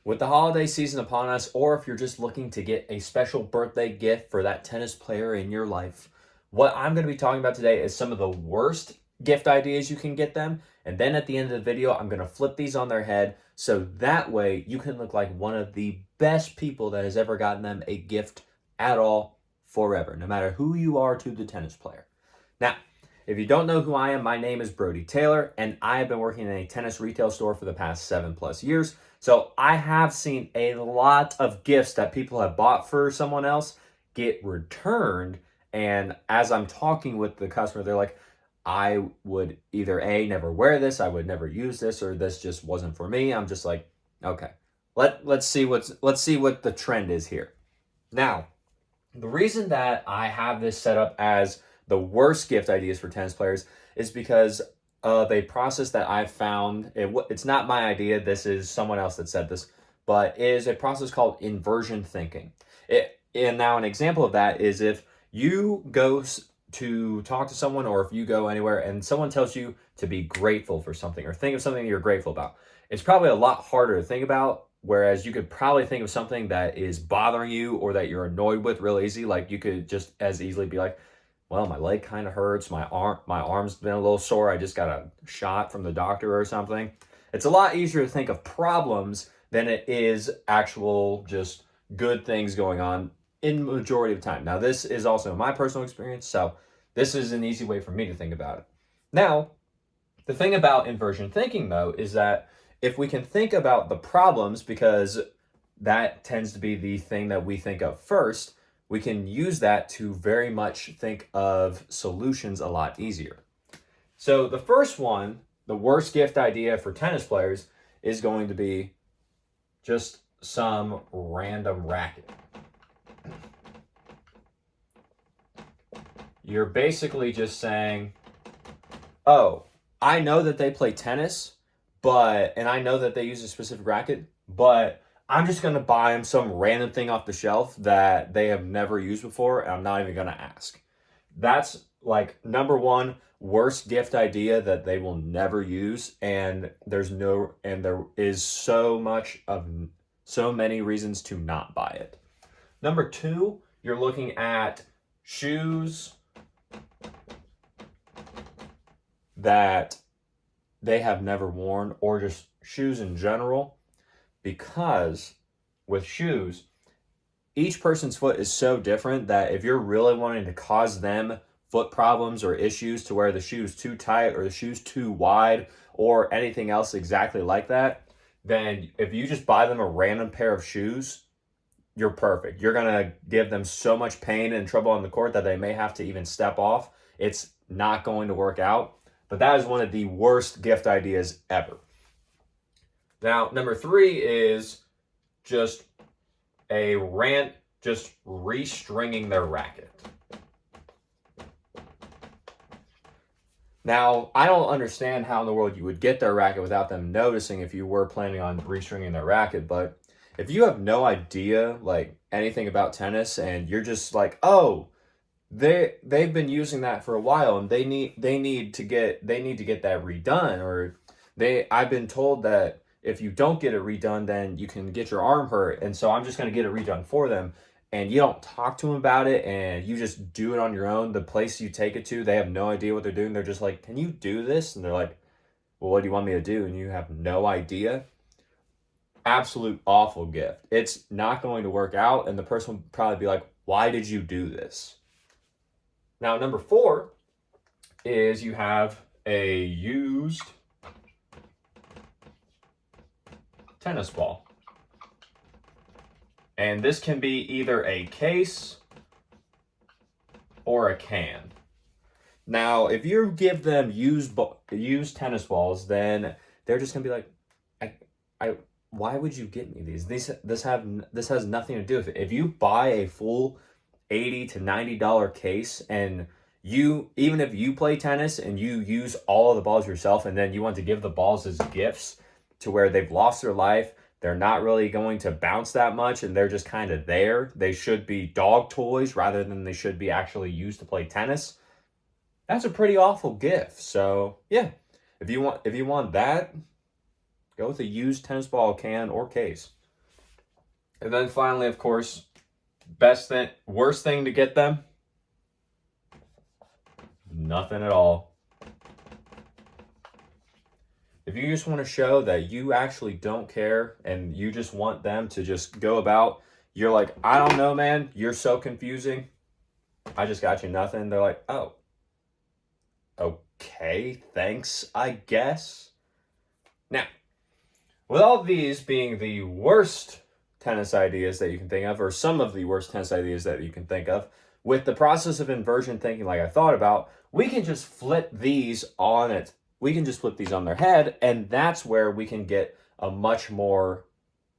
With the holiday season upon us, or if you're just looking to get a special birthday gift for that tennis player in your life, what I'm going to be talking about today is some of the worst gift ideas you can get them. And then at the end of the video, I'm going to flip these on their head so that way you can look like one of the best people that has ever gotten them a gift at all forever, no matter who you are to the tennis player. Now, if you don't know who I am, my name is Brody Taylor, and I have been working in a tennis retail store for the past 7+ years. So I have seen a lot of gifts that people have bought for someone else get returned. And as I'm talking with the customer, they're like, I would either A, never wear this, I would never use this, or this just wasn't for me. I'm just like, okay, let's see what the trend is here. Now, the reason that I have this set up as the worst gift ideas for tennis players is because of a process that I found. It's not my idea. This is someone else that said this, but it is a process called inversion thinking. And now an example of that is if you go to talk to someone, or if you go anywhere and someone tells you to be grateful for something or think of something you're grateful about, it's probably a lot harder to think about. Whereas you could probably think of something that is bothering you or that you're annoyed with real easy. Like you could just as easily be like, well, my leg kind of hurts. My arm's been a little sore. I just got a shot from the doctor or something. It's a lot easier to think of problems than it is actual just good things going on in the majority of the time. Now, this is also my personal experience, so this is an easy way for me to think about it. Now, the thing about inversion thinking, though, is that if we can think about the problems, because that tends to be the thing that we think of first, we can use that to very much think of solutions a lot easier. So the first one, the worst gift idea for tennis players, is going to be just some random racket. You're basically just saying, oh, I know that they play tennis, and I know that they use a specific racket, but I'm just going to buy them some random thing off the shelf that they have never used before, and I'm not even going to ask. That's like number one worst gift idea that they will never use, and there is so many reasons to not buy it. Number two, you're looking at shoes that they have never worn, or just shoes in general. Because with shoes, each person's foot is so different that if you're really wanting to cause them foot problems or issues to wear the shoes too tight or the shoes too wide or anything else exactly like that, then if you just buy them a random pair of shoes, you're perfect. You're going to give them so much pain and trouble on the court that they may have to even step off. It's not going to work out. But that is one of the worst gift ideas ever. Now, number three is just restringing their racket. Now, I don't understand how in the world you would get their racket without them noticing if you were planning on restringing their racket, but if you have no idea like anything about tennis and you're just like, oh, they've been using that for a while and they need to get that redone, or I've been told that if you don't get it redone, then you can get your arm hurt. And so I'm just going to get it redone for them. And you don't talk to them about it and you just do it on your own. The place you take it to, they have no idea what they're doing. They're just like, can you do this? And they're like, well, what do you want me to do? And you have no idea. Absolute awful gift. It's not going to work out. And the person will probably be like, why did you do this? Now, number four is you have a used tennis ball. And this can be either a case or a can. Now, if you give them used tennis balls, then they're just gonna be like, why would you get me these? This has nothing to do with it. If you buy a full $80 to $90 case, and even if you play tennis and you use all of the balls yourself, and then you want to give the balls as gifts to where they've lost their life, they're not really going to bounce that much, and they're just kind of there. They should be dog toys rather than they should be actually used to play tennis. That's a pretty awful gift. So yeah, if you want that, go with a used tennis ball can or case. And then finally, of course, worst thing to get them, nothing at all. If you just want to show that you actually don't care and you just want them to just go about, you're like, I don't know, man, you're so confusing, I just got you nothing. They're like, oh, okay, thanks, I guess. Now, with all these being the worst tennis ideas that you can think of, or some of the worst tennis ideas that you can think of, with the process of inversion thinking like I thought about, we can just flip these on it. We can just flip these on their head, and that's where we can get a much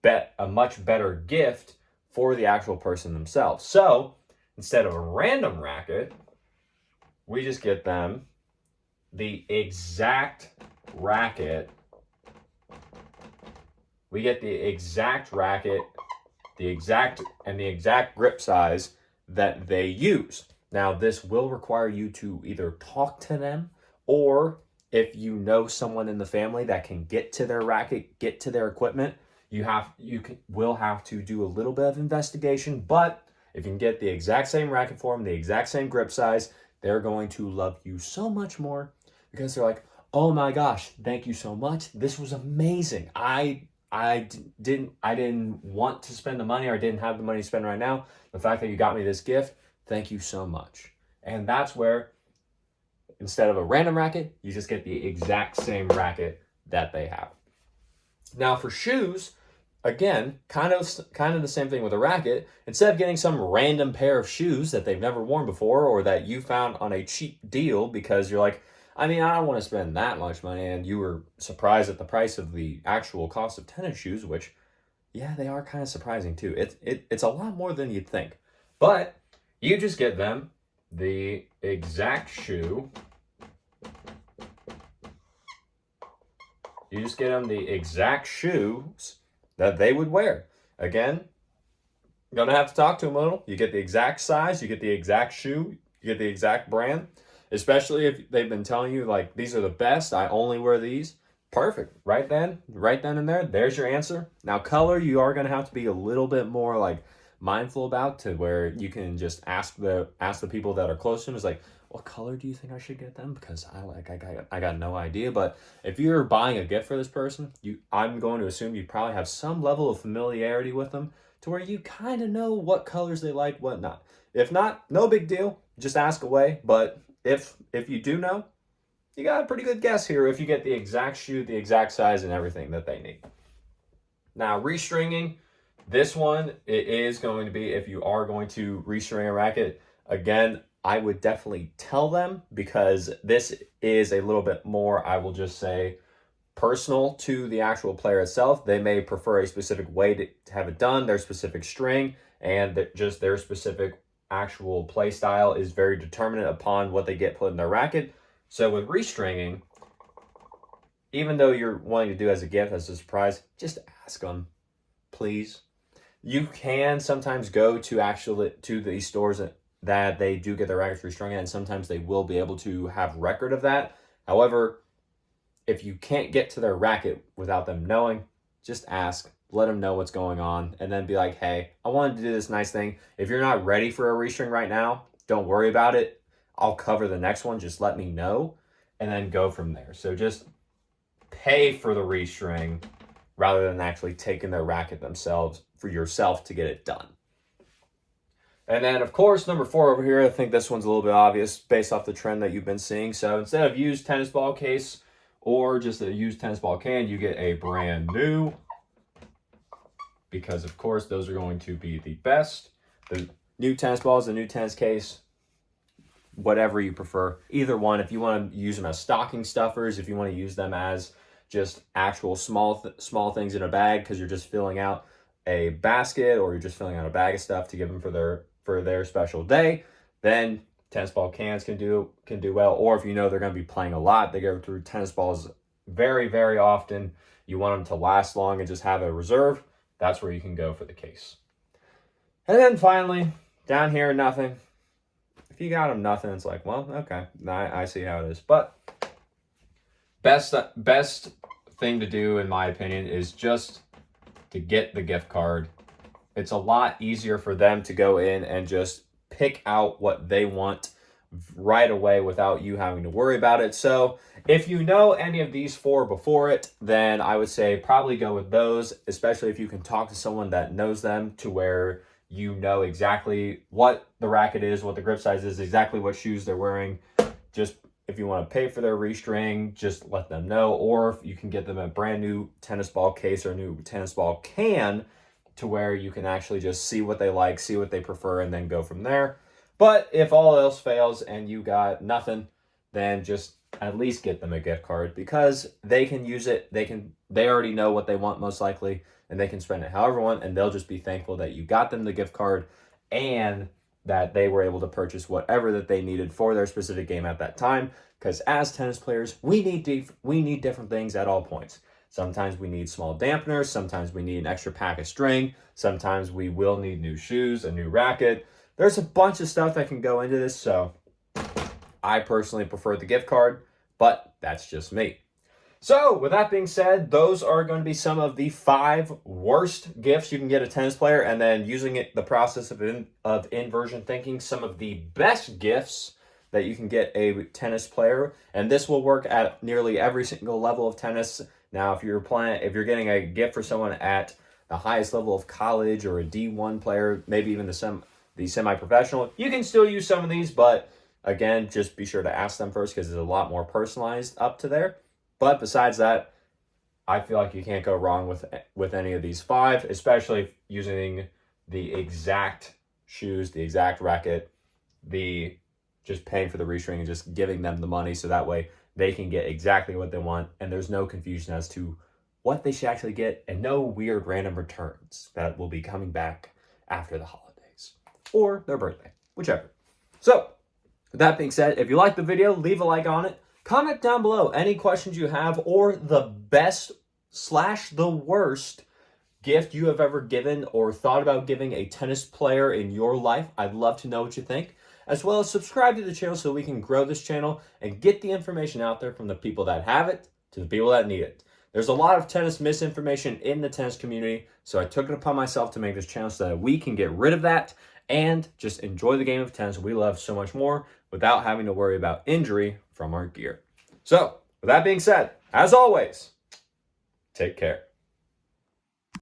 better gift for the actual person themselves. So instead of a random racket, we just get them the exact racket. We get the exact racket, the exact grip size that they use. Now, this will require you to either talk to them, or if you know someone in the family that can get to their racket, get to their equipment, will have to do a little bit of investigation. But if you can get the exact same racket form, the exact same grip size, they're going to love you so much more, because they're like, oh my gosh, thank you so much. This was amazing. I didn't want to spend the money, or I didn't have the money to spend right now. The fact that you got me this gift, thank you so much. And that's where, instead of a random racket, you just get the exact same racket that they have. Now for shoes, again, kind of the same thing with a racket. Instead of getting some random pair of shoes that they've never worn before, or that you found on a cheap deal because you're like, I mean, I don't want to spend that much money, and you were surprised at the price of the actual cost of tennis shoes, which, yeah, they are kind of surprising too. It's a lot more than you'd think. But you just get them the exact shoe. You just get them the exact shoes that they would wear. Again, you're gonna have to talk to them a little. You get the exact size, you get the exact shoe, you get the exact brand. Especially if they've been telling you, like, these are the best, I only wear these. Perfect. Right then and there, there's your answer. Now, color, you are going to have to be a little bit more, like, mindful about, to where you can just ask the people that are close to them, is like, what color do you think I should get them? Because I got no idea. But if you're buying a gift for this person, I'm going to assume you probably have some level of familiarity with them, to where you kind of know what colors they like, what not. If not, no big deal. Just ask away. But if you do know, you got a pretty good guess here if you get the exact shoe, the exact size, and everything that they need. Now, restringing, this one, it is going to be, if you are going to restring a racket, again, I would definitely tell them, because this is a little bit more, I will just say, personal to the actual player itself. They may prefer a specific way to have it done, their specific string, and just their specific actual play style is very determinant upon what they get put in their racket. So with restringing, even though you're wanting to do as a gift, as a surprise, just ask them, please. You can sometimes go to these stores that they do get their rackets restrung at, and sometimes they will be able to have record of that. However, if you can't get to their racket without them knowing, just ask. Let them know what's going on, and then be like, hey, I wanted to do this nice thing. If you're not ready for a restring right now, don't worry about it. I'll cover the next one. Just let me know, and then go from there. So just pay for the restring rather than actually taking their racket themselves for yourself to get it done. And then, of course, number 4 over here, I think this one's a little bit obvious based off the trend that you've been seeing. So instead of used tennis ball case or just a used tennis ball can, you get a brand new, because, of course, those are going to be the best. The new tennis balls, the new tennis case, whatever you prefer. Either one. If you want to use them as stocking stuffers, if you want to use them as just actual small things in a bag because you're just filling out a basket, or you're just filling out a bag of stuff to give them for their special day, then tennis ball cans can do well. Or if you know they're going to be playing a lot, they go through tennis balls very, very often, you want them to last long and just have a reserve, that's where you can go for the case. And then finally, down here, nothing. If you got them nothing, it's like, well, okay, I see how it is. But best thing to do, in my opinion, is just to get the gift card it's a lot easier for them to go in and just pick out what they want right away without you having to worry about it. So if you know any of these four before it, then I would say probably go with those, especially if you can talk to someone that knows them to where you know exactly what the racket is, what the grip size is, exactly what shoes they're wearing. Just if you want to pay for their restring, just let them know. Or if you can get them a brand new tennis ball case or a new tennis ball can to where you can actually just see what they like, see what they prefer, and then go from there. But if all else fails and you got nothing, then just at least get them a gift card because they can use it. They already know what they want most likely, and they can spend it however they want, and they'll just be thankful that you got them the gift card and that they were able to purchase whatever that they needed for their specific game at that time. Because as tennis players, we need different things at all points. Sometimes we need small dampeners. Sometimes we need an extra pack of string. Sometimes we will need new shoes, a new racket. There's a bunch of stuff that can go into this, so I personally prefer the gift card, but that's just me. So, with that being said, those are going to be some of the 5 worst gifts you can get a tennis player, and then using the process of inversion thinking, some of the best gifts that you can get a tennis player, and this will work at nearly every single level of tennis. Now, if you're getting a gift for someone at the highest level of college or a D1 player, maybe even the semi-professional, you can still use some of these, but again, just be sure to ask them first because it's a lot more personalized up to there. But besides that, I feel like you can't go wrong with any of these 5, especially using the exact shoes, the exact racket, just paying for the restring and just giving them the money so that way they can get exactly what they want and there's no confusion as to what they should actually get and no weird random returns that will be coming back after the holidays or their birthday, whichever. So, with that being said, if you like the video, leave a like on it. Comment down below any questions you have or the best / the worst gift you have ever given or thought about giving a tennis player in your life. I'd love to know what you think. As well as subscribe to the channel so we can grow this channel and get the information out there from the people that have it to the people that need it. There's a lot of tennis misinformation in the tennis community, so I took it upon myself to make this channel so that we can get rid of that and just enjoy the game of tennis we love so much more without having to worry about injury from our gear. So, with that being said, as always, take care.